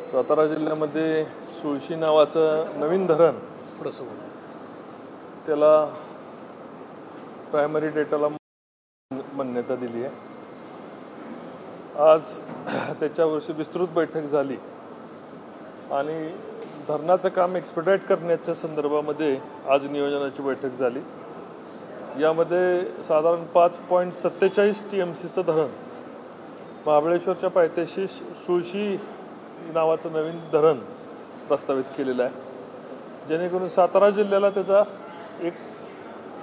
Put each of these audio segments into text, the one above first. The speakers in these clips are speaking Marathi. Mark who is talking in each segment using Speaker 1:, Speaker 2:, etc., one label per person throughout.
Speaker 1: सातारा जिल्ह्यामध्ये सुळशी नावाचं नवीन धरण त्याला प्रायमरी डेटाला मान्यता दिली आहे। आज त्याच्यावरची विस्तृत बैठक झाली आणि धरणाचं काम एक्सपेडाइट करण्याच्या संदर्भामध्ये आज नियोजनाची बैठक झाली। यामध्ये साधारण 5.47 TMCचं धरण महाबळेश्वरच्या पायथ्याशी सुळशी नावाचं नवीन धरण प्रस्तावित केलेलं आहे, जेणेकरून सातारा जिल्ह्याला त्याचा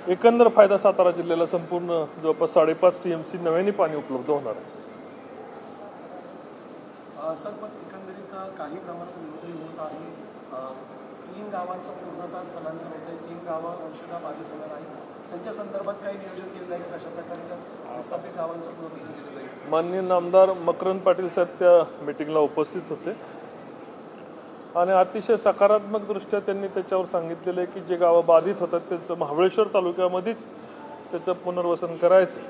Speaker 1: एकंदर फायदा सातारा जिल्ह्याला संपूर्ण जवळपास 5.5 TMC नव्याने पाणी उपलब्ध होणार आहे।
Speaker 2: सर, पण एकंदरीत काही प्रमाणात नियोजन होत आहे। 3 गावांचं पूर्णतः स्थलांतर होत आहे, 3 गावं अंशतः बाधित होणार आहेत। त्यांच्या संदर्भात काही नियोजन केलं आहे कशा प्रकारे प्रस्थापित गावांचं पुनर्वसन केलं जाईल?
Speaker 1: माननीय नामदार मकरंद पाटील साहेब त्या मीटिंगला उपस्थित होते आणि अतिशय सकारात्मक दृष्ट्या त्यांनी त्याच्यावर सांगितलेलं आहे की जे गावं बाधित होतात त्यांचं महाबळेश्वर तालुक्यामध्येच त्याचं पुनर्वसन करायचं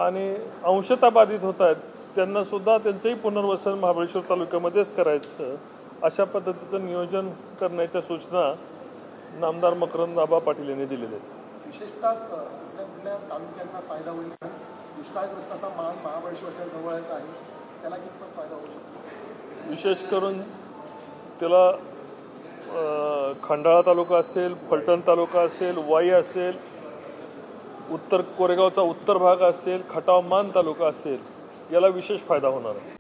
Speaker 1: आणि अंशतः बाधित होत आहेत त्यांना सुद्धा त्यांचंही पुनर्वसन महाबळेश्वर तालुक्यामध्येच करायचं, अशा पद्धतीचं नियोजन करण्याच्या सूचना नामदार मकरंद आबा पाटील यांनी दिलेल्या आहेत।
Speaker 2: विशेषतः कुठल्या तालुक्यांना फायदा होईल? दुष्काळग्रस्त असा महाबळेश्वरच्या जवळच आहे, त्याला कितपत फायदा होऊ शकतो?
Speaker 1: विशेष करून त्याला खंडाळा तालुका असेल, फलटण तालुका असेल, वाई असेल, उत्तर कोरेगावचा उत्तर भाग असेल, खटाव मान तालुका असेल, याला विशेष फायदा होणार आहे।